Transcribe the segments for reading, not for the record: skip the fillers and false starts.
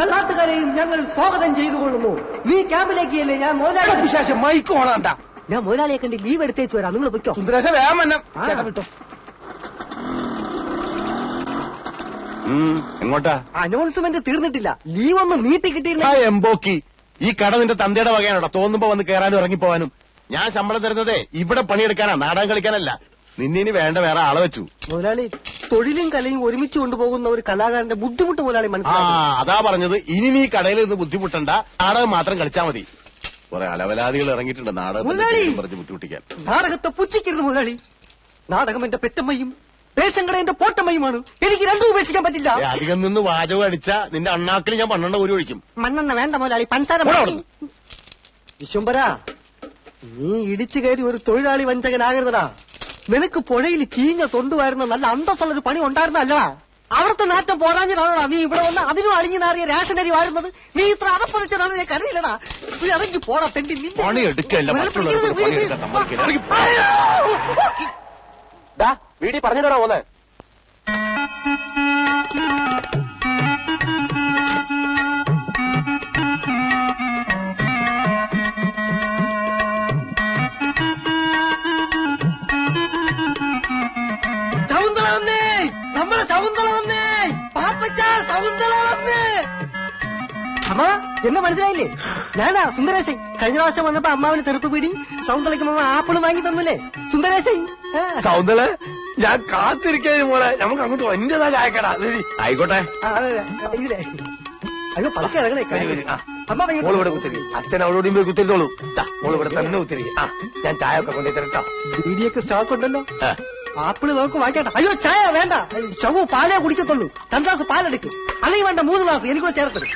നാട്ടുകാരെയും ഞങ്ങൾ സ്വാഗതം ചെയ്തുകൊള്ളുന്നു. നീ ക്യാമ്പിലേക്കല്ലേ? ഞാൻ മുതലാളി വിശേഷം മൈക്ക് ഓണാണ്ട. ഞാൻ മുതലാളിയെ കണ്ട് ലീവ് എടുത്തേച്ചു വരാം. നിങ്ങൾ പൊയ്ക്കോ. സുന്ദരേശ വേഗം വന്നം. എങ്ങോട്ടാ? അനൗൺസ്മെന്റ് തീർന്നിട്ടില്ല. ലീവ് ഒന്ന് നീട്ടി കിട്ടിയില്ല. എംബോക്കി, ഈ കട നിന്റെ തന്തയുടെ വകയാണോടാ? തോന്നുമ്പോ വന്ന് കയറാനും ഇറങ്ങിപ്പോവാനും. ഞാൻ ശമ്പളം തരുന്നതേ ഇവിടെ പണിയെടുക്കാനാ, നാടകം കളിക്കാനല്ല. നിന്നിനി വേണ്ട വേറെ ആളെ വെച്ചു. മുതലാളി, തൊഴിലും കലയും ഒരുമിച്ച് കൊണ്ടുപോകുന്ന ഒരു കലാകാരന്റെ ബുദ്ധിമുട്ട് മുതലാളി മനസ്സിലാക്കി. അതാ പറഞ്ഞത്, ഇനി നീ കടയിൽ നിന്ന് ബുദ്ധിമുട്ടണ്ട, നാടകം മാത്രം കളിച്ചാ മതി. കുറെ അലവലാദികൾ ഇറങ്ങിയിട്ടുണ്ട് നാടകം പറഞ്ഞ് ബുദ്ധിമുട്ടിക്കാൻ. നാടകത്തെ പുച്ഛിക്കരുത് മുതലാളി. നാടകം എന്റെ പെറ്റമ്മയും പേശങ്കട എന്റെ പോട്ടമ്മയുമാണ്. എനിക്ക് രണ്ടും ഉപേക്ഷിക്കാൻ പറ്റില്ല. അധികം നിന്ന് വാചകം അടിച്ചാ നിന്റെ അണ്ണാക്കിൽ ഞാൻ 12 ഒരു ഒഴിക്കും. മണ്ണെണ്ണ വേണ്ട മുതലാളി, പഞ്ചാര. വിശ്വംബര, നീ ഇടിച്ചു കയറി ഒരു തൊഴിലാളി വഞ്ചകനാകരുതടാ. നിനക്ക് പുഴയിൽ ചീഞ്ഞ തൊണ്ടുവായിരുന്ന നല്ല അന്തസ്സുള്ളൊരു പണി ഉണ്ടായിരുന്നല്ലടാ. അവിടുത്തെ നാറ്റം പോരാഞ്ഞതാണോടാ നീ ഇവിടെ വന്ന് അതിനും അഴിഞ്ഞു നാറിയ റേഷനരി വാരുന്നത്? നീ ഇത്ര അതപ്പതിച്ചതാണ് ഞാൻ കരുതില്ലടാ. നീ ഇറങ്ങി പോടാ തെണ്ടി. വീടി പറഞ്ഞിട്ടാ പോലെ. ശകുന്തള വന്നേ, നമ്മളെ ശകുന്തള വന്നേ, പാപ്പച്ച ശകുന്തള വന്നേ. അമ്മ എന്നെ മനസ്സിലായില്ലേ? ഞാനാ സുന്ദരേശൻ. കഴിഞ്ഞ പ്രാവശ്യം വന്നപ്പോ അമ്മാവിന് തെറുപ്പ് പിടി, സൗന്ദര്യക്ക് അമ്മ ആപ്പിള് വാങ്ങി തന്നില്ലേ സുന്ദരേശൻ? സൗന്ദര്യ, ഞാൻ കാത്തിരിക്കാനും മോളെ. നമുക്ക് അങ്ങോട്ട് എന്റേതാ ചായക്കടാ. ആയിക്കോട്ടെ. അയ്യോ പതുക്കെ ഇറങ്ങണേ. അമ്മ മോളിവിടെ കുത്തിരി, അച്ഛൻ അവളോടും പോയി കുത്തിരിത്തോളൂ. മോളിവിടെ തന്നെ കുത്തിരി. ഞാൻ ചായ ഒക്കെ കൊണ്ടു തരട്ടോ. ബീഡിയൊക്കെ സ്റ്റോക്ക് ഉണ്ടല്ലോ. ആപ്പിള് നമുക്ക് വാങ്ങിക്കട്ടെ. അയ്യോ ചായ വേണ്ട, ശവു പാലേ കുടിക്കത്തുള്ളൂ. 2 ഗ്ലാസ് പാലെടുക്ക്. അല്ലെങ്കിൽ വേണ്ട 3 ഗ്ലാസ് എനിക്കൂടെ ചേർത്തത്.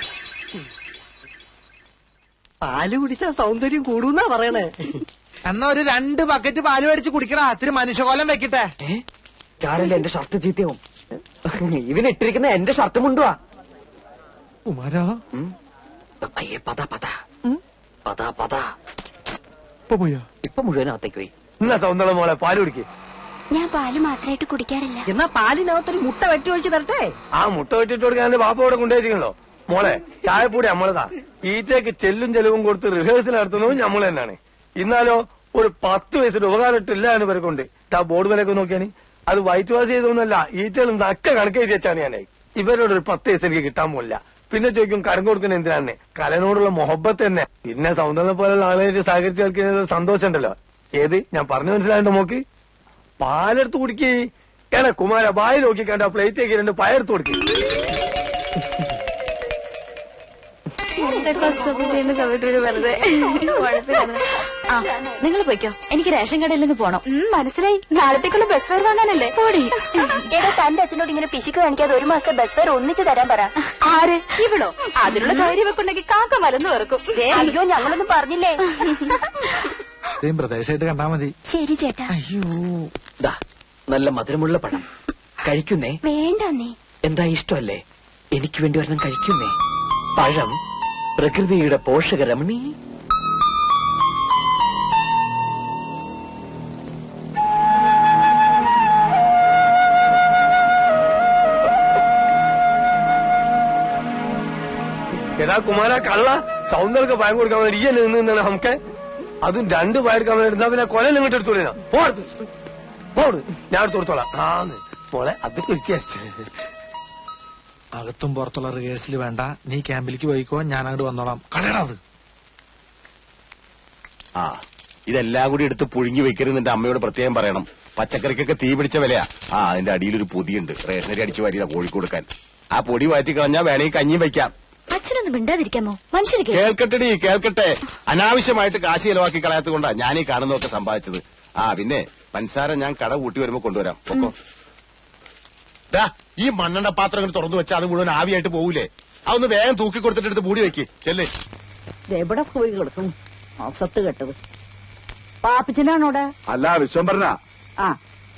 പാല് കുടിച്ചാൽ സൗന്ദര്യം കൂടുന്നാ പറയണേ. എന്നാ ഒരു 2 ബക്കറ്റ് പാല് മേടിച്ച് കുടിക്കടാ. ഇത്തിരി മനുഷ്യകോലം വെക്കട്ടെ. ചാരല്ലേ എന്റെ ഷർട്ട് ചീത്തയാവും. ഇവനിട്ടിരിക്കുന്ന എന്റെ ഷർട്ട് മുണ്ടുവാ. കുമാരാ, പതാ പതാ പതാ പതാ. ഇപ്പൊ മുഴുവനകത്തേക്ക് പോയി. എന്നാ സൗന്ദര്യ മോളെ പാല് കുടിക്കേ. ഞാൻ പാല് മാത്രമായിട്ട് കുടിക്കാറില്ല. എന്നാ പാലിനകത്തൊരു മുട്ട വെട്ടി ഒഴിച്ച് തരട്ടെ. ആ മുട്ട വെട്ടിട്ട് കൊടുക്കാൻ എന്റെ ബാപ്പ ഇവിടെ കൊണ്ടുവച്ചിട്ടുണ്ടോ? മോളെ ചായപ്പൂടി നമ്മളതാ. ഈറ്റയ്ക്ക് ചെല്ലും ചെലവും കൊടുത്ത് റിഹേഴ്സൽ നടത്തുന്നതും നമ്മൾ തന്നെയാണ്. ഇന്നാലോ ഒരു 10 വയസ്സിന്റെ ഉപകാരം ഇട്ടില്ല എന്ന് പേർക്കുണ്ട്. ആ ബോർഡ് വിലയൊക്കെ നോക്കിയാണ്. അത് വൈറ്റ് വാഷ് ചെയ്തൊന്നുമല്ല, ഈറ്റകളും നക്ക കണക്കെഴുതി വെച്ചാണ് ഞാൻ. ഇവരോട് ഒരു 10 വയസ്സ് എനിക്ക് കിട്ടാൻ പോലില്ല. പിന്നെ ചോദിക്കും കരം കൊടുക്കുന്ന എന്തിനാണ്? കലനോടുള്ള മൊഹബത്ത് തന്നെ. പിന്നെ സൗന്ദര്യം പോലുള്ള ആളുകളായിട്ട് സഹകരിച്ച് കളിക്കുന്ന സന്തോഷം ഉണ്ടല്ലോ. ഏത് ഞാൻ പറഞ്ഞു മനസ്സിലായിട്ട് നോക്കി. പാലെടുത്ത് കുടിക്കേ. ഏടാ കുമാര, വായി നോക്കി കണ്ട പ്ലേറ്റേക്ക് 2 പയർത്ത് കൊടുക്കേ. നിങ്ങൾ പോയിക്കോ, എനിക്ക് റേഷൻ കടയിൽ നിന്ന് പോണം. മനസ്സിലായി, നാളത്തേക്കുള്ള ബസ് ഫെയർ വാങ്ങാനല്ലേ? പോടി. എടാ, തന്റെ അച്ഛനോട് ഇങ്ങനെ പിശുക്ക് കാണിക്കാതെ 1 മാസത്തെ ബസ് ഫെയർ ഒന്നിച്ച് തരാൻ പറ. ആര്? ഇവിടോ? അതിനുള്ള ധൈര്യം വെക്കുണ്ടെങ്കിൽ കാക്ക മലന്ന് വെറുക്കും. അയ്യോ, ഞങ്ങളൊന്നും പറഞ്ഞില്ലേ. പ്രദേശമായിട്ട് കണ്ടാ മതി. ശരി ചേട്ടാ. അയ്യോ, നല്ല മധുരമുള്ള പഴം കഴിക്കുന്നേ. വേണ്ട നീ. എന്താ ഇഷ്ടമല്ലേ? എനിക്ക് വേണ്ടി ഒരെണ്ണം കഴിക്കുന്നേ. പഴം പ്രകൃതിയുടെ പോഷകരമണി. എടാ കുമാര കള്ള, സൗന്ദര്യ പയം കൊടുക്കാൻ വേണ്ടി ഈ നിന്നാണ് നമുക്ക്. അതും 2 പയർക്കാൻ വേണ്ടി. എന്നാ പിന്നെ കൊല ഇങ്ങോട്ട് എടുത്തോളാ. പോട്, ഞാൻ എടുത്ത് കൊടുത്തോളാം. മോളെ അത് കുറിച്ച് അകത്തും പുറത്തുള്ള റിഹേഴ്സൽ വേണ്ട. നീ ക്യാമ്പിലേക്ക് പോയിക്കോ, ഞാൻ അങ്ങോട്ട് വന്നോളാം. കളയണത്. ഇതെല്ലാം കൂടി എടുത്ത് പുഴുങ്ങി വെക്കരുത്. എന്റെ അമ്മയോട് പ്രത്യേകം പറയണം. പച്ചക്കറിക്കൊക്കെ തീ പിടിച്ച വിലയാ. അതിന്റെ അടിയിലൊരു പൊതിയുണ്ട്, റേഷനരി അടിച്ചു വാരിയതാ കോഴിക്ക് കൊടുക്കാൻ. ആ പൊടി മാറ്റി കളഞ്ഞാ വേണമെങ്കിൽ കഞ്ഞിയും വയ്ക്കാം. അച്ഛനൊന്നും മിണ്ടാതിരിക്കാമോ? മനുഷ്യര് കേൾക്കട്ടെടി, കേൾക്കട്ടെ. അനാവശ്യമായിട്ട് കാശ് ചെലവാക്കി കളയാത്തത് കൊണ്ടാ ഞാൻ ഈ കാണുന്നതൊക്കെ സമ്പാദിച്ചത്. പിന്നെ പഞ്ചസാര ഞാൻ കട കൂട്ടി വരുമ്പോ കൊണ്ടുവരാം. ഒക്കോ. ഈ മണ്ണെണ്ണ പാത്രം ഇങ്ങനെ തുറന്നു വെച്ചാൽ അത് മുഴുവൻ ആവിയായിട്ട് പോകൂലേ? അതൊന്ന് വേഗം തൂക്കി കൊടുത്തിട്ട് എടുത്ത് മൂടി വെക്ക്. ചെല്ലേ. എവിടെ പോയി കിടക്കും സത്ത് കെട്ടത്? പാപ്പച്ചനാണോടെ? അല്ല, വിശ്വംഭരനാ.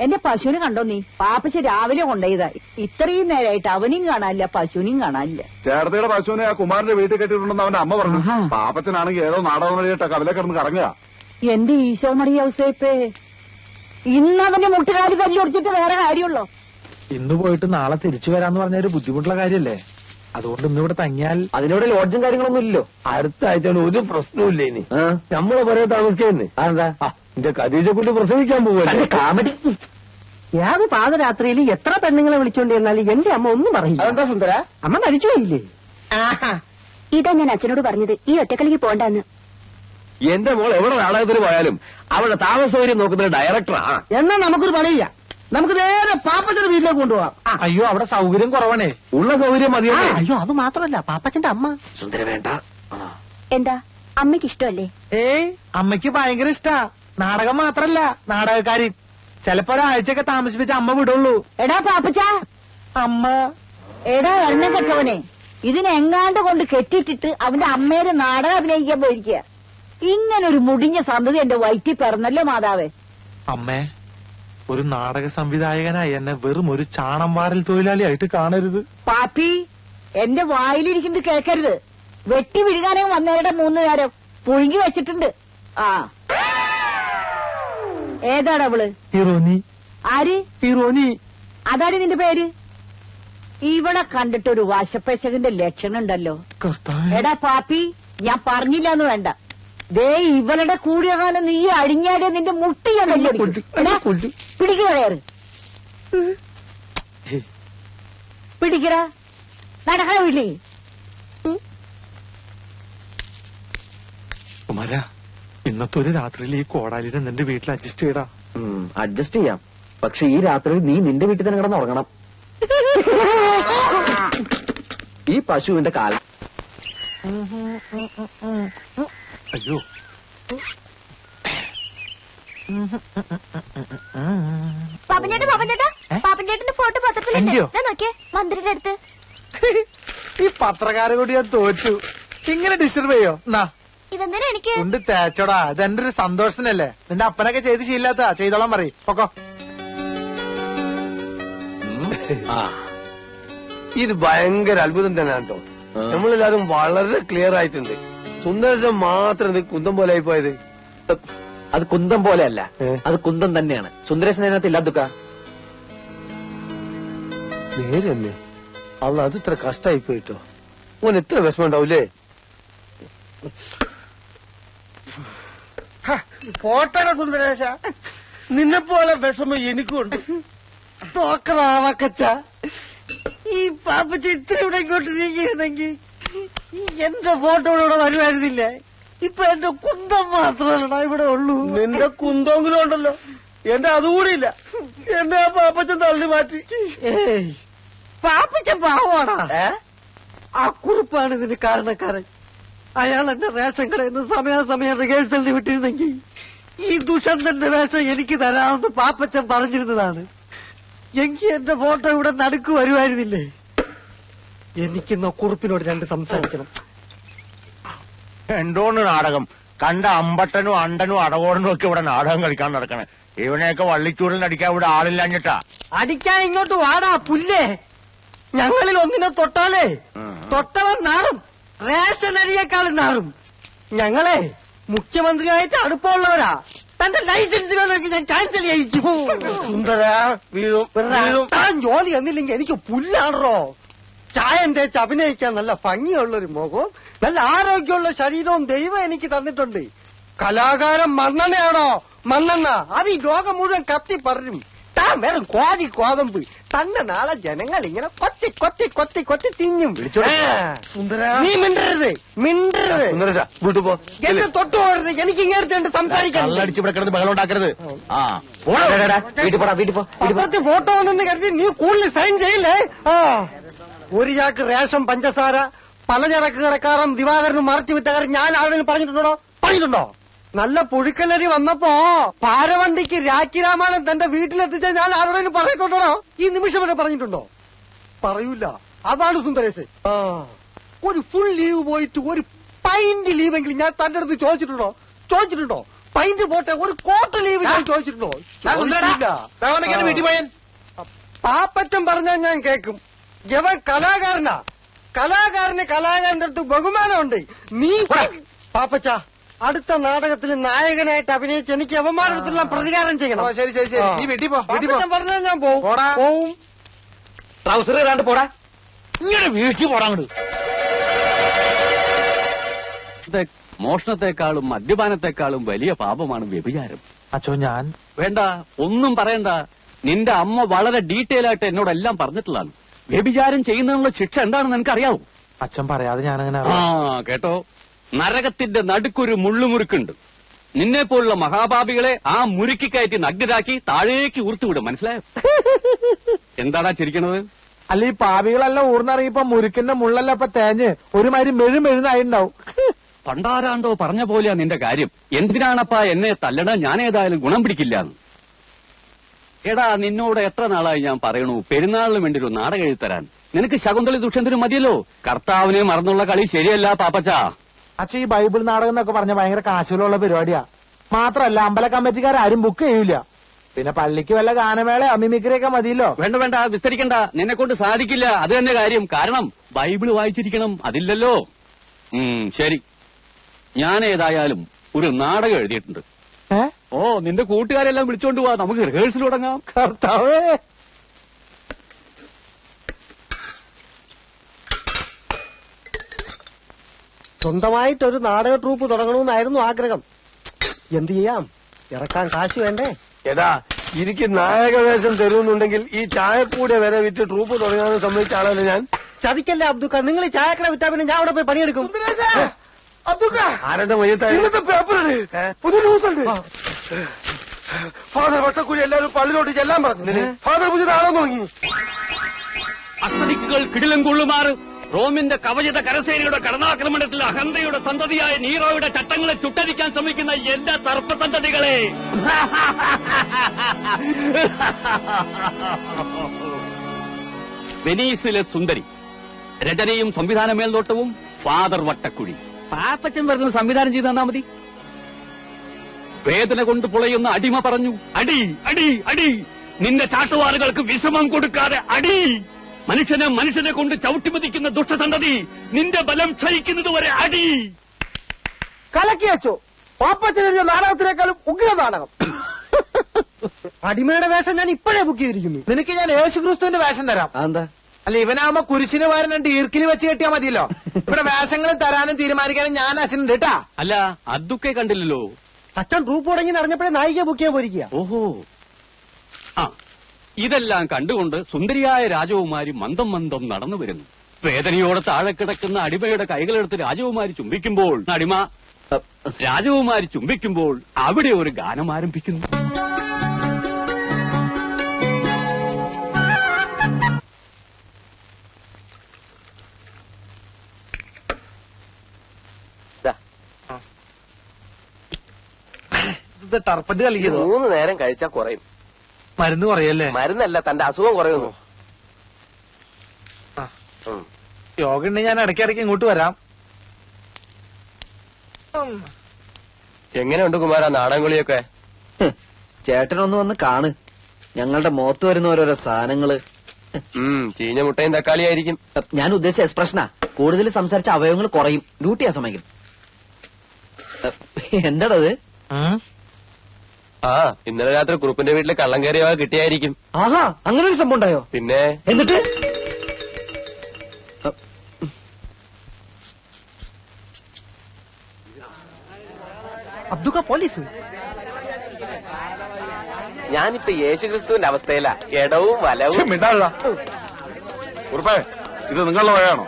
എന്റെ പശുവിനെ കണ്ടോ നീ? പാപ്പച്ച രാവിലെ കൊണ്ടുപോയതാ. ഇത്രയും നേരമായിട്ട് അവനെയും കാണാനില്ല, പശുവിനെയും കാണാനില്ല. ചേർത്തയുടെ പശുവിനെ ആ കുമാരന്റെ വീട്ടിൽ കെട്ടിയിട്ടുണ്ടെന്ന് അവന്റെ അമ്മ പറഞ്ഞു. പാപ്പച്ചനാണെങ്കിൽ ഏതോ നാടകം വഴിയിട്ട കവലെ കിടന്ന് കറങ്ങുക. എന്റെ ഈശോ മറിയ ഔസേപ്പേ, ഇന്നവന്റെ മുട്ടുകാലി തല്ലി ഒടിച്ചിട്ട് വേറെ കാര്യമുള്ളോ? ഇന്ന് പോയിട്ട് നാളെ തിരിച്ചു വരാന്ന് പറഞ്ഞ ഒരു ബുദ്ധിമുട്ടുള്ള കാര്യല്ലേ? അതുകൊണ്ട് ഇന്നിവിടെ തങ്ങിയാൽ അതിനോട് ലോഡ്ജും കാര്യങ്ങളൊന്നും ഇല്ലല്ലോ. അടുത്ത ആഴ്ച ഒരു പ്രശ്നമില്ല ഇനി. നമ്മളെ പറയാൻ താമസിക്കുന്നേ. അതെന്താ? എന്റെ ഖദീജ കുട്ടി പ്രസവിക്കാൻ പോവല്ലേ. കാമഡി. ഏത് പാതരാത്രിയിൽ എത്ര പെണ്ണുങ്ങളെ വിളിച്ചോണ്ട് ചെന്നാലും എന്റെ അമ്മ ഒന്നും പറയില്ല. അതെന്താ സുന്ദര? അമ്മ മരിച്ചു പോയില്ലേ? ഇതാ ഞാൻ അച്ഛനോട് പറഞ്ഞത്, ഈ ഒറ്റക്കളിക്ക് പോണ്ടെന്ന്. എന്റെ മോൾ എവിടെ നാടകത്തിന് പോയാലും അവളുടെ താമസ സൗകര്യം നോക്കുന്നത് ഡയറക്ടറാ. എന്നാ നമുക്കൊരു പണിയില്ല, നമുക്ക് നേരെ പാപ്പച്ചന്റെ വീട്ടിലേക്ക് കൊണ്ടുപോവാം. അയ്യോ അവിടെ സൗകര്യം കുറവാണേ. ഉള്ള സൗകര്യം മതിയല്ലേ? അയ്യോ അത് മാത്രമല്ല, പാപ്പച്ചന്റെ അമ്മ. സുന്ദര വേണ്ട. എന്താ അമ്മയ്ക്ക് ഇഷ്ടമല്ലേ? ഏയ് അമ്മയ്ക്ക് ഭയങ്കര ഇഷ്ടാ. നാടകം മാത്രല്ല, നാടകക്കാരി. ചിലപ്പോ ഒരാഴ്ചയൊക്കെ താമസിപ്പിച്ച അമ്മ വിടുള്ളൂ. എടാ പാപ്പച്ച, അമ്മ എടാ എണ്ണ കെട്ടവനെ, ഇതിനെങ്ങാണ്ട് കൊണ്ട് കെട്ടിട്ടിട്ട് അവന്റെ അമ്മേരെ നാടകം അഭിനയിക്കാൻ പോയിരിക്കുക. ഇങ്ങനൊരു മുടിഞ്ഞ സന്തതി എന്റെ വയറ്റിൽ പിറന്നല്ലോ മാതാവേ. അമ്മേ, ഒരു നാടക സംവിധായകനായി എന്നെ വെറും ഒരു ചാണം വാരൽ തൊഴിലാളിയായിട്ട് കാണരുത്. പാപ്പി, എന്റെ വായിലിരിക്കുന്നത് കേൾക്കരുത്. വെട്ടി വിഴുകാനേ വന്നവരുടെ 3 നേരം പുഴുങ്ങി വെച്ചിട്ടുണ്ട്. ആ ഏതാടാ അവള്? ഹീറോനി. ആര്? ഹീറോനി. അതാണ് നിന്റെ പേര്? ഇവളെ കണ്ടിട്ടൊരു വശപ്പശകന്റെ ലക്ഷണം ഉണ്ടല്ലോ. എടാ പാപ്പി, ഞാൻ പറഞ്ഞില്ലാന്ന് വേണ്ട. ദേ ഇവളുടെ കൂടിയകാലം നീ അഴിഞ്ഞാടിയ നിന്റെ മുട്ടി ഞാൻ പിടിക്കണേറ്. പിടിക്കട, നടക്കണ വീട്ടിൽ. കുമാര, ഇന്നത്തെ ഒരു രാത്രിയിൽ ഈ കോടാലിനെ നിന്റെ വീട്ടിൽ അഡ്ജസ്റ്റ് ചെയ്യടാ. അഡ്ജസ്റ്റ് ചെയ്യാം, പക്ഷെ ഈ രാത്രി നീ നിന്റെ വീട്ടിൽ തന്നെ കിടന്ന് ഉറങ്ങണം. ഈ പശുവിന്റെ കാലം. അയ്യോ, പാപ്പഞ്ചേട്ടന്റെ ഫോട്ടോ പത്രത്തിലുണ്ട്. എന്റെയോ? നോക്കിയേ, മന്ത്രിയുടെ അടുത്ത്. ഈ പത്രക്കാരെ കൂടി ഞാൻ തോറ്റു. ഇങ്ങനെ ഡിസ്റ്റർബ് ചെയ്യോ? എന്നാ ഇതെന്തിനാ എനിക്ക്? ഉണ്ട് തേച്ചോടാ, ഇതെന്റെ ഒരു സന്തോഷത്തിനല്ലേ. നിന്റെ അപ്പനൊക്കെ ചെയ്ത് ശീലാത്ത ചെയ്തോളാൻ പറയും. പൊക്കോ. ഇത് ഭയങ്കര അത്ഭുതം തന്നെയാണ് കേട്ടോ. നമ്മളെല്ലാരും വളരെ ക്ലിയർ ആയിട്ടുണ്ട്. സുന്ദരശം മാത്രം ഇത് കുന്തം പോലെ ആയി പോയത്. അത് കുന്തം പോലെയല്ല, അത് കുന്തം തന്നെയാണ്. സുന്ദരേശൻ അതിനകത്ത് ഇല്ലാതുക്ക. നേരെ തന്നെ അവൾ അത് ഇത്ര കഷ്ടായി പോയിട്ടോ. ഓൻ എത്ര വിഷമം ഉണ്ടാവൂലേ. പോട്ടട സുന്ദരേശ, നിന്നെപ്പോലെ വിഷമം എനിക്കുണ്ട്. തോക്കറാവക്കച്ച, ഈ പാപ്പച്ച ഇത്ര ഇവിടെ ഇങ്ങോട്ട് നീങ്ങിയിരുന്നെങ്കിൽ എന്റെ ഫോട്ടോ ഇവിടെ വരുമായിരുന്നില്ലേ? ഇപ്പൊ എന്റെ കുന്തം മാത്രമല്ലടാ ഇവിടെ ഉള്ളൂ. നിന്റെ കുന്തെങ്കിലും ഉണ്ടല്ലോ, എന്റെ അതുകൂടി ഇല്ല. എന്നെ ആ പാപ്പച്ചൻ തള്ളി മാറ്റി. ഏയ്, പാപ്പച്ചൻ പാവാടാ. ആ കുറിപ്പാണ് ഇതിന് കാരണക്കാരൻ. അയാൾ എന്റെ റേഷൻ കടയിൽ നിന്ന് സമയാസമയം റിഹേഴ്സലിന് വിട്ടിരുന്നെങ്കിൽ ഈ ദുഷന്തന്റെ വേഷം എനിക്ക് തരാമെന്ന് പാപ്പച്ചൻ പറഞ്ഞിരുന്നതാണ്. എങ്കിൽ എന്റെ ഫോട്ടോ ഇവിടെ നടുക്ക് വരുമായിരുന്നില്ലേ? എനിക്കിന്ന് കുറിപ്പിനോട് 2 സംസാരിക്കണം. എന്തോന്ന് നാടകം? കണ്ട അമ്പട്ടനും അണ്ടനും അടകോടനും ഒക്കെ ഇവിടെ നാടകം കളിക്കാൻ നടക്കണേ. ഇവനെയൊക്കെ വള്ളിച്ചൂടിൽ അടിക്കാൻ ഇവിടെ ആളില്ലാഞ്ഞിട്ടാ. അടിക്കാൻ ഇങ്ങോട്ട് വാടാ പുല്ലേ. ഞങ്ങളിൽ ഒന്നിനെ തൊട്ടാലേ തൊട്ടവൻ നാറും, റേഷൻ അരിയേക്കാളും നാറും. ഞങ്ങളെ മുഖ്യമന്ത്രിയായിട്ട് അടുപ്പമുള്ളവരാ. തന്റെ ലൈസൻസ് വേണമെങ്കിൽ ഞാൻ ക്യാൻസൽ ചെയ്യിക്കും. സുന്ദര വീഴും. താൻ ജോലി എന്നില്ലെങ്കിൽ എനിക്ക് പുല്ലാണോ. ചായം തേച്ച് അഭിനയിക്കാൻ നല്ല ഭംഗിയുള്ളൊരു മുഖവും നല്ല ആരോഗ്യമുള്ള ശരീരവും ദൈവം എനിക്ക് തന്നിട്ടുണ്ട്. കലാകാരൻ മണ്ണെണ്ണയാണോ? മണ്ണെണ്ണ അത് ഈ ലോകം മുഴുവൻ കത്തി പറയും. താൻ വേറെ കോഴി കോതമ്പ്. തന്നെ നാളെ ജനങ്ങൾ ഇങ്ങനെ കൊത്തി കൊത്തി കൊത്തി കൊത്തി തിന്നും. സുന്ദര നീ മിണ്ടരുത്, മിണ്ടരുത്. സുന്ദരശ വീട്ടു പോ. എന്നെ തൊട്ടു പോകരുത്. എനിക്ക് ഇങ്ങനത്തെ സംസാരിക്കാൻ. കള്ളടിച്ച് ഇവിടെ കിടന്ന് ബഹളം ഉണ്ടാക്കരുത്. ആ വീട്ടിൽ പോടാ, വീട്ടിൽ പോ. പത്രത്തിൽ ഫോട്ടോ വന്നെന്ന് കരുതി നീ കൂടുതൽ സൈൻ ചെയ്യില്ലേ? ആ, ഒരു ചാക്ക് റേഷൻ പഞ്ചസാര പലചരക്ക് കടക്കാരൻ ദിവാകരനും മറച്ചു വിറ്റകാരൻ ഞാൻ ആരെങ്കിലും പറഞ്ഞിട്ടുണ്ടോ? പറഞ്ഞിട്ടുണ്ടോ? നല്ല പുഴുക്കലരി വന്നപ്പോ പാരവണ്ടിക്ക് രാഖി രാമായണൻ തന്റെ വീട്ടിലെത്തിച്ച ഞാൻ ആരോടെങ്കിലും പറഞ്ഞിട്ടുണ്ടോ? ഈ നിമിഷം വരെ പറഞ്ഞിട്ടുണ്ടോ? പറയൂല. അതാണ് സുന്ദരേശ്. ഒരു ഫുൾ ലീവ് പോയിട്ട് ഒരു പൈന്റ് ലീവെങ്കിലും ഞാൻ തന്റെ അടുത്ത് ചോദിച്ചിട്ടുണ്ടോ? ചോദിച്ചിട്ടുണ്ടോ? പൈന്റ് പോട്ടെ, ഒരു കോട്ട ലീവ് ഞാൻ ചോദിച്ചിട്ടുണ്ടോ? വീട്ടിൽ പോയാൻ പാപ്പറ്റം പറഞ്ഞാൽ ഞാൻ കേൾക്കും. ഇവൻ കലാകാരനാ. കലാകാരന് കലാകാരന്റെ അടുത്ത് ബഹുമാനമുണ്ട്. നീ പാപ്പച്ച അടുത്ത നാടകത്തിൽ നായകനായിട്ട് അഭിനയിച്ച് എനിക്ക് അവന്മാരുടെ അടുത്തെല്ലാം പ്രതികാരം ചെയ്യണം. ശരി ശരി ശരി, നീ വീട്ടിൽ പോ. വീട്ടിൽ പോ. പറഞ്ഞാൽ ഞാൻ പോവും. പോടാ. പോവും. ട്രൗസർ ഇടാണ്ട് പോടാ. ഇങ്ങനെ വീഴ്ച പോടാങ്ങട്. മോഷണത്തെക്കാളും മദ്യപാനത്തെക്കാളും വലിയ പാപമാണ് വ്യഭിചാരം. അച്ഛോ ഞാൻ വേണ്ട, ഒന്നും പറയണ്ട. നിന്റെ അമ്മ വളരെ ഡീറ്റെയിൽ ആയിട്ട് എന്നോടെല്ലാം പറഞ്ഞിട്ടുള്ളതാണ്. വ്യഭിചാരം ചെയ്യുന്നതിനുള്ള ശിക്ഷ എന്താണെന്ന് എനിക്കറിയാവൂ. അച്ഛൻ പറയാതെ ഞാനങ്ങനെ ആ കേട്ടോ, നരകത്തിന്റെ നടുക്കൊരു മുള്ളുമുറുക്കുണ്ട്. നിന്നെ പോലുള്ള മഹാപാപികളെ ആ മുറുക്കി കയറ്റി നഗ്നരാക്കി താഴേക്ക് ഊർത്തുവിടും. മനസ്സിലായോ? എന്താടാ ചിരിക്കണത്? അല്ല ഈ പാവികളെല്ലാം ഊർന്നിറങ്ങിയപ്പോ മുരുക്കിന്റെ മുള്ളല്ല ഇപ്പൊ തേഞ്ഞ് ഒരുമാതിരി മെഴുമെഴുന്നായിണ്ടാവും. പണ്ടാരാണ്ടോ പറഞ്ഞ പോലെയാ നിന്റെ കാര്യം. എന്തിനാണപ്പാ എന്നെ തല്ലണ? ഞാൻ ഏതായാലും ഗുണം പിടിക്കില്ല. എടാ, നിന്നോട് എത്ര നാളായി ഞാൻ പറയണു പെരുന്നാളിന് വേണ്ടി ഒരു നാടകം എഴുതരാൻ. നിനക്ക് ശകുന്തളി ദുഷ്യന്തനും മതിയല്ലോ. കർത്താവിനെ മറന്നുള്ള കളി ശരിയല്ല പാപ്പച്ച. അച്ഛൻ ഈ ബൈബിൾ നാടകം എന്നൊക്കെ പറഞ്ഞ ഭയങ്കര കാശുകളുള്ള പരിപാടിയാ. മാത്രല്ല അമ്പല കമ്മിറ്റിക്കാരും ബുക്ക് ചെയ്യൂല. പിന്നെ പള്ളിക്ക് വല്ല ഗാനമേള അമിമിക്രിയൊക്കെ മതിയല്ലോ. വേണ്ട വേണ്ട, വിസ്തരിക്കണ്ട. നിന്നെ കൊണ്ട് സാധിക്കില്ല. അത് തന്നെ കാര്യം. കാരണം ബൈബിള് വായിച്ചിരിക്കണം. അതില്ലല്ലോ. ശരി, ഞാൻ ഏതായാലും ഒരു നാടകം എഴുതിയിട്ടുണ്ട്. ഓ, നിന്റെ കൂട്ടുകാരെല്ലാം വിളിച്ചോണ്ട് പോവാ. നമുക്ക് റിഹേഴ്സൽ തുടങ്ങാം. കർത്താവേ, സ്വന്തമായിട്ടൊരു നാടക ട്രൂപ്പ് തുടങ്ങണമെന്നായിരുന്നു ആഗ്രഹം. എന്ത് ചെയ്യാം, ഇറക്കാൻ കാശ് വേണ്ടേ? എടാ, എനിക്ക് നായകവേഷം തരുന്നുണ്ടെങ്കിൽ ഈ ചായക്കൂടെ വരെ വിറ്റ് ട്രൂപ്പ് തുടങ്ങാമെന്ന് സമ്മതിച്ച ആളാണ് ഞാൻ. ചതിക്കല്ലേ അബ്ദുക്ക, നിങ്ങൾ ഈ ചായക്കട വിറ്റാ പിന്നെ ഞാൻ അവിടെ പോയി പണിയെടുക്കും. ആരുടെ മയ്യത്തായി പേപ്പറുണ്ട്, പുതിയ ന്യൂസ് ഉണ്ട്. ഫാദർ വട്ടക്കുഴി എല്ലാവരും പള്ളിയിലോട്ട് ചെല്ലാൻ പറഞ്ഞു. ഫാദർ പുതിയ നാളെ തുടങ്ങി. അസ്തദിക്കുകൾ കിടിലം കൊള്ളുമാറ് റോമിന്റെ കവചിത കരസേനയുടെ കടന്നാക്രമണത്തിൽ അഹന്തയുടെ സന്തതിയായ നീറോയുടെ ചട്ടങ്ങളെ ചുട്ടരിക്കാൻ ശ്രമിക്കുന്ന എന്റെ സർപ്പസന്തതികളെ, വെനീസിലെ സുന്ദരി, രചനയും സംവിധാന മേൽനോട്ടവും ഫാദർ വട്ടക്കുഴി. പാപ്പച്ചൻ വരുന്ന സംവിധാനം ചെയ്ത് തന്നാ മതി. വേദന കൊണ്ട് പുളയുന്ന അടിമ പറഞ്ഞു, അടി അടി അടി, നിന്റെ ചാട്ടുവാറുകൾക്ക് വിശ്രമം കൊടുക്കാതെ അടി. മനുഷ്യനെ കൊണ്ട് ചവിട്ടിമതിക്കുന്ന ദുഷ്ടസന്തതി, നിന്റെ ബലം ക്ഷയിക്കുന്നതുവരെ അടി. കലക്കി അച്ചോ. പാപ്പച്ചനെഴുതിയ നാടകത്തിനേക്കാളും ഉഗ്ര നാടകം. അടിമയുടെ വേഷം ഞാൻ ഇപ്പോഴേ ബുക്ക് ചെയ്തിരിക്കുന്നു. നിനക്ക് ഞാൻ യേശുക്രിസ്തുവിന്റെ വേഷം തരാം. എന്താ? അല്ല, ഇവനാവുമ്പോ കുരിശിന് പകരം രണ്ട് ഈർക്കിലി വെച്ച് കെട്ടിയാ മതിയല്ലോ. ഇവിടെ വേഷങ്ങൾ തരാനും തീരുമാനിക്കാനും ഞാൻ അച്ഛനുണ്ട് കേട്ടാ. അല്ല, അതൊക്കെ കണ്ടില്ലല്ലോ. അച്ഛൻ ട്രൂപ്പ് തുടങ്ങി അറിഞ്ഞപ്പോഴേ നായിക ബുക്ക് ചെയ്യാൻ പോയിരിക്കുക. ഓഹോ. ആ, ഇതെല്ലാം കണ്ടുകൊണ്ട് സുന്ദരിയായ രാജകുമാരി മന്ദം മന്ദം നടന്നു വരുന്നു. വേദനയോടെ താഴെ കിടക്കുന്ന അടിമയുടെ കൈകളെടുത്ത് രാജകുമാരി ചുംബിക്കുമ്പോൾ രാജകുമാരി ചുംബിക്കുമ്പോൾ അവിടെ ഒരു ഗാനം ആരംഭിക്കുന്നു. ടർപ്പന്റ് കളിക്കുന്നു. 3 നേരം കഴിച്ചാ കുറയും. മരുന്ന് കുറയല്ലേ? മരുന്നല്ല, തന്റെ അസുഖം കുറയുന്നു. യോഗ ഉണ്ടെങ്കിൽ ഞാൻ ഇടയ്ക്കിടയ്ക്ക് ഇങ്ങോട്ട് വരാം. എങ്ങനെയുണ്ട് കുമാര നാടൻകുളിയൊക്കെ? ചേട്ടനൊന്ന് വന്ന് കാണ്. ഞങ്ങളുടെ മുഖത്ത് വരുന്ന ഓരോരോ സാധനങ്ങള്. ചീഞ്ഞ മുട്ടയും തക്കാളിയായിരിക്കും. ഞാൻ ഉദ്ദേശിച്ച എക്സ്പ്രഷനാ. കൂടുതൽ സംസാരിച്ച അവയവങ്ങൾ കുറയും. ഡ്യൂട്ടിയാ സമയം. എന്താണത്? ആ, ഇന്നലെ രാത്രി കുറുപ്പിന്റെ വീട്ടിൽ കള്ളം കയറിയ കിട്ടിയായിരിക്കും. ആഹാ, അങ്ങനെ ഒരു സംഭവം ഉണ്ടായോ? പിന്നെ എന്നിട്ട് അബ്ദുക്ക പോലീസ്. ഞാനിപ്പോ യേശുക്രിസ്തുവിന്റെ അവസ്ഥയിലാ. ഇടവും വലവും. ഉറപ്പേ, ഇത് നിങ്ങളുടെ വഴയാണോ?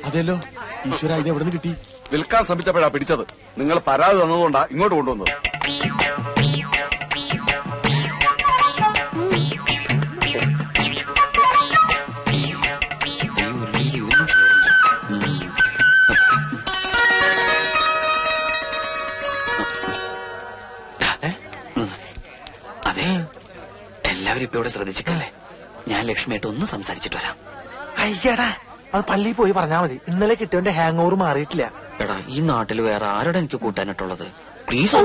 അതെല്ലോ. ഈശ്വര, ഇത് എവിടെ നിന്ന് കിട്ടി? വിൽക്കാൻ ശ്രമിച്ചപ്പോഴാ പിടിച്ചത്. നിങ്ങൾ പരാതി തന്നതുകൊണ്ടാ ഇങ്ങോട്ട് കൊണ്ടുവന്നത്. അതെ, എല്ലാവരും ഇപ്പൊ ഇവിടെ ശ്രദ്ധിച്ചിട്ടല്ലേ. ഞാൻ ലക്ഷ്മിയായിട്ട് ഒന്ന് സംസാരിച്ചിട്ട് വരാം. അയ്യടാ, അത് പള്ളിയിൽ പോയി പറഞ്ഞാ മതി. ഇന്നലെ കിട്ടിയവന്റെ ഹാങ് ഓവർ മാറിയിട്ടില്ല. എടാ, ഈ നാട്ടിൽ വേറെ ആരോടെ എനിക്ക് കൂട്ടാനിട്ടുള്ളത്? പ്ലീസ്.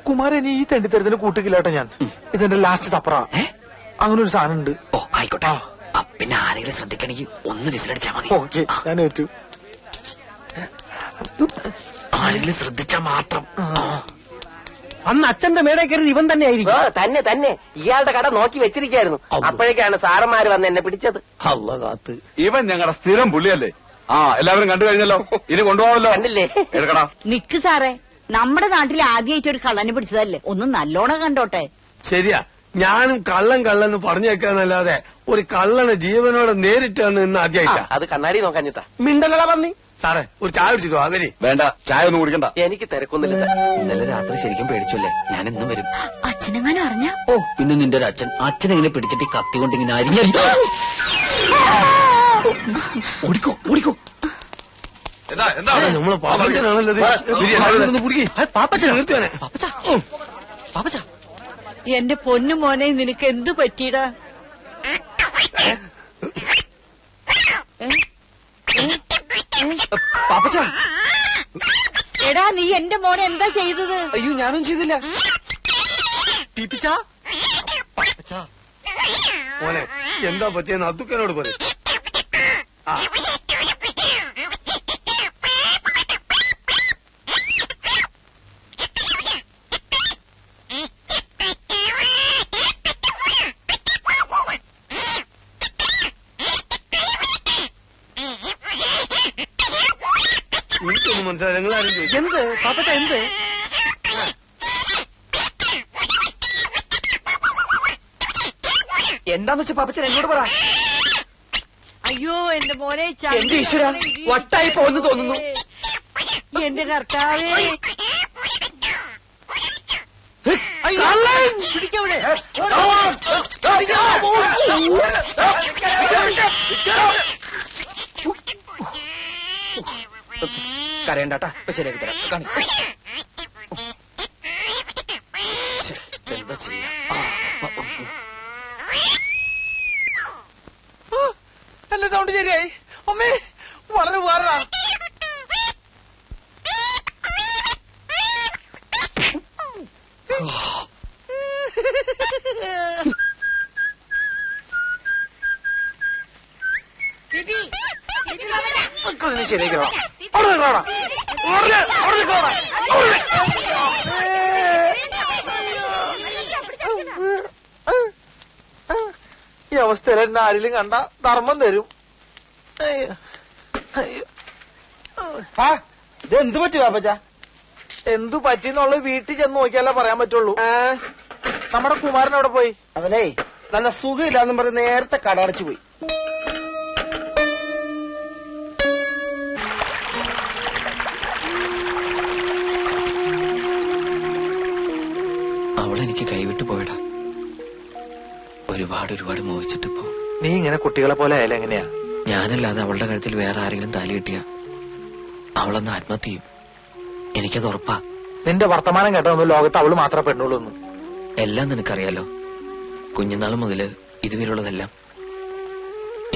കുമാരൻ, ഈ തെണ്ടിത്തരത്തിന് കൂട്ടിക്കില്ല കേട്ടോ. ഞാൻ ഇതെന്റെ ലാസ്റ്റ് തപ്പറ. അങ്ങനെ ഒരു സാധനം ഉണ്ട്. ഓ, ആയിക്കോട്ടെ. പിന്നെ ആരെങ്കിലും ശ്രദ്ധിക്കണമെങ്കിൽ ഒന്ന് വിസിലടിച്ചാ മതി. ഓക്കെ, ഞാൻ ഏറ്റു. ആരെങ്കിലും ശ്രദ്ധിച്ചാ മാത്രം. അന്ന് അച്ഛന്റെ മേടെ കയറി ഇവൻ തന്നെ ആയിരിക്കും. തന്നെ തന്നെ ഇയാളുടെ കട നോക്കി വെച്ചിരിക്കായിരുന്നു. അപ്പോഴേക്കാണ് സാറന്മാര് വന്ന് എന്നെ പിടിച്ചത്. അല്ല കാത്ത്. ഇവൻ ഞങ്ങളുടെ സ്ഥിരം പുള്ളിയല്ലേ. എല്ലാവരും കണ്ടു കഴിഞ്ഞല്ലോ, ഇനി കൊണ്ടുപോകാമല്ലോ. കണ്ടില്ലേ? എടുക്കടാ. നിക്ക് സാറേ, നമ്മുടെ നാട്ടിൽ ആദ്യമായിട്ട് ഒരു കള്ളനെ പിടിച്ചതല്ലേ, ഒന്ന് നല്ലോണം കണ്ടോട്ടെ. ശരിയാ, ഞാനും കള്ളൻ പറഞ്ഞേക്കാന്നല്ലാതെ ഒരു കള്ളനെ ജീവനോടെ നേരിട്ട് ഇന്ന് ആദ്യമായിട്ടാ. അത് കണ്ണാടി നോക്കാഞ്ഞിട്ടാ. മിണ്ടലട പന്നി. സാറേ ഒരു ചായ കുടിച്ചിട്ടോ? അവര് വേണ്ട, ചായ ഒന്നും കുടിക്കണ്ട. എനിക്ക് തിരക്കൊന്നുമില്ല സാർ. ഇന്നലെ രാത്രി ശരിക്കും പേടിച്ചല്ലേ. ഞാൻ എന്നും വരും. അച്ഛനെങ്ങാനും അറിഞ്ഞ? ഓ, പിന്നെ നിന്റെ ഒരു അച്ഛനെങ്ങനെ പിടിച്ചിട്ട് കത്തി കൊണ്ട് ഇങ്ങനെ അരിഞ്ഞ. ഓടിക്കോ ഓടിക്കോ. നമ്മളെ പാപ്പച്ചനാണല്ലത്. എന്റെ പൊന്നു മോനെ, നിനക്ക് എന്തു പറ്റിയടാ? പാപ്പച്ച, എടാ നീ എന്റെ മോനെ എന്താ ചെയ്തത്? അയ്യോ ഞാനും ചെയ്തില്ല. മോനെ എന്താ പറ്റിയെന്ന് അത്തുക്കനോട് പറയും. എനിക്കൊന്നും മനസ്സിലായി. നിങ്ങളാരും ചോദിച്ചു എന്ത് പാപ്പച്ച എന്ത്? എന്താന്ന് വെച്ചാ പാപ്പച്ചൻ എന്നോട് പറ. അയ്യോ എന്റെ മോനെ, എന്റെ ഈശ്വര, വട്ടായി പോകുന്നു തോന്നുന്നു. എന്റെ കർത്താവേ. പിടിക്കവിടെ. കരയണ്ടാട്ടാ, ശരിയാക്കി തരാം. കാണി. എന്താ ചെയ്യാ? എന്റെ സൗണ്ട് ശരിയായി. അമ്മേ, വളരെ ഉപകാരടാ. ശരിയാക്കണം. ഈ അവസ്ഥയിൽ എന്നെ ആരെങ്കിലും കണ്ട ധർമ്മം തരും. എന്ത് പറ്റി പാപ്പച്ച? എന്തു പറ്റിന്നുള്ളത് വീട്ടിൽ ചെന്ന് നോക്കിയാലേ പറയാൻ പറ്റുള്ളൂ. നമ്മുടെ കുമാരൻ അവിടെ പോയി. അവനെ നല്ല സുഖമില്ലാന്നും പറഞ്ഞ് നേരത്തെ കട അടച്ചു പോയി. അവളെനിക്ക് കൈവിട്ടു പോയടാ. ഒരുപാട് മോഹിച്ചിട്ടിപ്പോ. നീ ഇങ്ങനെ കുട്ടികളെ പോലെ ആയാലും എങ്ങനെയാ? ഞാനല്ലാതെ അവളുടെ കഴുത്തിൽ വേറെ ആരെങ്കിലും താലി കിട്ടിയ അവളൊന്ന് ആത്മഹത്യ ചെയ്യും. എനിക്കത് ഉറപ്പാ. നിന്റെ വർത്തമാനം കേട്ടതൊന്നും ലോകത്ത് അവള് മാത്രമേ പെണ്ണുള്ളൂ. എല്ലാം നിനക്കറിയാലോ. കുഞ്ഞുനാൾ മുതല് ഇതുവരെയുള്ളതെല്ലാം.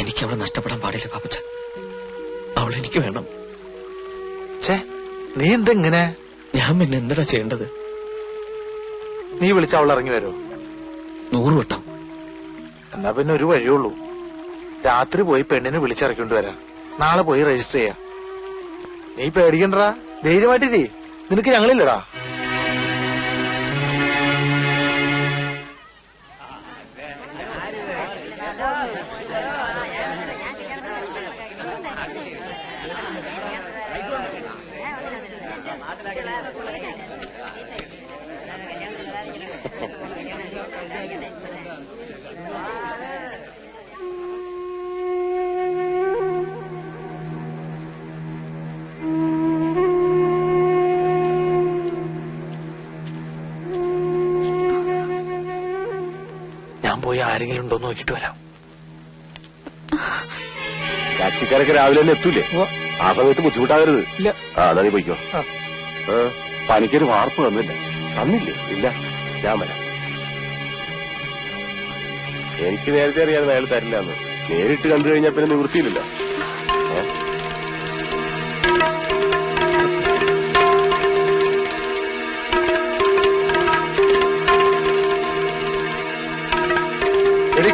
എനിക്ക് അവളെ നഷ്ടപ്പെടാൻ പാടില്ല പാപ്പച്ച. അവളെനിക്ക് വേണം. നീ എന്തെങ്ങനെ? ഞാൻ പിന്നെ എന്താ ചെയ്യേണ്ടത്? നീ വിളിച്ച അവൾ ഇറങ്ങി വരുമോ? 100 വട്ടം. എന്നാ പിന്നെ ഒരു വഴിയുള്ളൂ. രാത്രി പോയി പെണ്ണിനെ വിളിച്ചിറക്കിക്കൊണ്ട് വരാം. നാളെ പോയി രജിസ്റ്റർ ചെയ്യാം. നീ പേടിക്കണ്ടടാ, ധൈര്യമായിട്ടില്ലേ. നിനക്ക് ഞങ്ങളില്ലടാ. ഞാൻ പോയി ആരെങ്കിലും ഉണ്ടോ നോക്കിട്ട് വരാം. ടാക്സിക്കാരൊക്കെ രാവിലെ തന്നെ എത്തൂലേ? ആ സമയത്ത് ബുദ്ധിമുട്ടാകരുത്. അതാ നീ പോയിക്കോ. പനിക്കൊരു വാർപ്പ് തന്നില്ല. തന്നില്ലേ? ഇല്ല, ഞാൻ വരാം. എനിക്ക് നേരത്തെ അറിയാതെ അയാൾ തരില്ല എന്ന്. നേരിട്ട് കണ്ടു കഴിഞ്ഞാൽ പിന്നെ നിവൃത്തിയില്ലല്ലോ.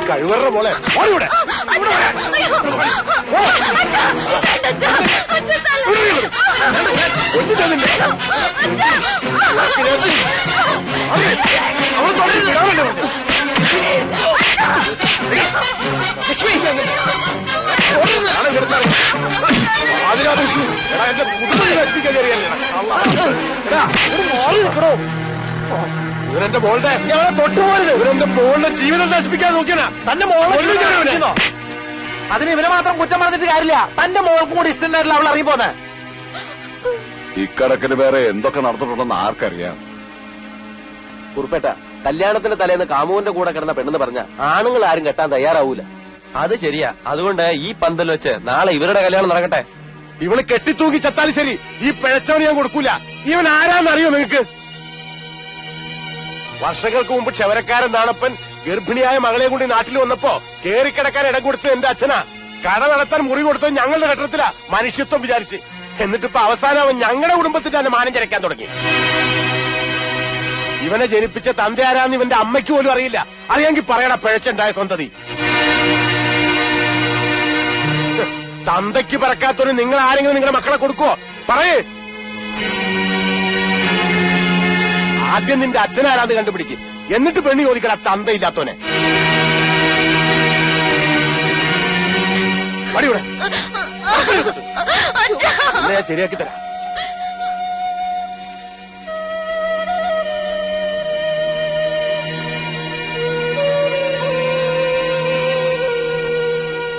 കഴിവറ പോലെ എന്റെ കുടുംബം നശിപ്പിക്കാൻ കയറിയല്ലേടാ. അള്ളാ. എടാ, ഇവരെന്റെ മോളുടെ തൊട്ടുപോരുത്. ഇവരെന്റെ മോളുടെ ജീവിതം നശിപ്പിക്കാൻ നോക്കിയാ തന്റെ മോളെ അതിന് ഇവനെ മാത്രം കുറ്റം പറഞ്ഞിട്ട് കാര്യമില്ല. തന്റെ മോൾക്കും കൂടി ഇഷ്ടമുണ്ടായിട്ടില്ല അവൾ ഇറങ്ങിപ്പോന്നെ. ഇക്കണക്കിന് വേറെ എന്തൊക്കെ നടന്നിട്ടുണ്ടെന്ന് ആർക്കറിയാം. കുറുപ്പേട്ട, കല്യാണത്തിന്റെ തലേന്ന് കാമുവിന്റെ കൂടെ കിടന്ന പെണ്ണെന്ന് പറഞ്ഞ ആണുങ്ങൾ ആരും കെട്ടാൻ തയ്യാറാവൂല. അത് ശരിയാ. അതുകൊണ്ട് ഈ പന്തൽ വെച്ച് നാളെ ഇവരുടെ കല്യാണം നടക്കട്ടെ. ഇവള് കെട്ടിത്തൂക്കി ചത്താലും ശരി, ഈ പിഴച്ചവന് ഞാൻ കൊടുക്കൂല. ഇവൻ ആരാന്നറിയോ നിങ്ങക്ക്? വർഷങ്ങൾക്ക് മുമ്പ് ക്ഷവരക്കാരൻ നാണപ്പൻ ഗർഭിണിയായ മകളെ കൊണ്ട് നാട്ടിൽ വന്നപ്പോ കേറിക്കിടക്കാൻ ഇടം കൊടുത്തത് എന്റെ അച്ഛനാ. കട നടത്താൻ മുറി കൊടുത്തത് ഞങ്ങളുടെ ഘട്ടത്തിലാ, മനുഷ്യത്വം വിചാരിച്ച്. എന്നിട്ടിപ്പോ അവസാനം അവൻ ഞങ്ങളുടെ കുടുംബത്തിന്റെ തന്നെ മാനം ചരക്കാൻ തുടങ്ങി. ഇവനെ ജനിപ്പിച്ച തന്റെ ആരാന്ന് ഇവന്റെ അമ്മയ്ക്ക് പോലും അറിയില്ല. അറിയാമെങ്കിൽ പറയണ പിഴച്ചുണ്ടായ സന്തതി. തന്തയ്ക്ക് പറക്കാത്തൊരു നിങ്ങൾ ആരെങ്കിലും നിങ്ങളുടെ മക്കളെ കൊടുക്കുവോ? പറയേ. ആദ്യം നിന്റെ അച്ഛനാരാന്ന് കണ്ടുപിടിക്കും, എന്നിട്ട് പെണ്ണ് ചോദിക്കട തന്തയില്ലാത്തോനെ. പടിയൂടെ ശരിയാക്കി തരാം.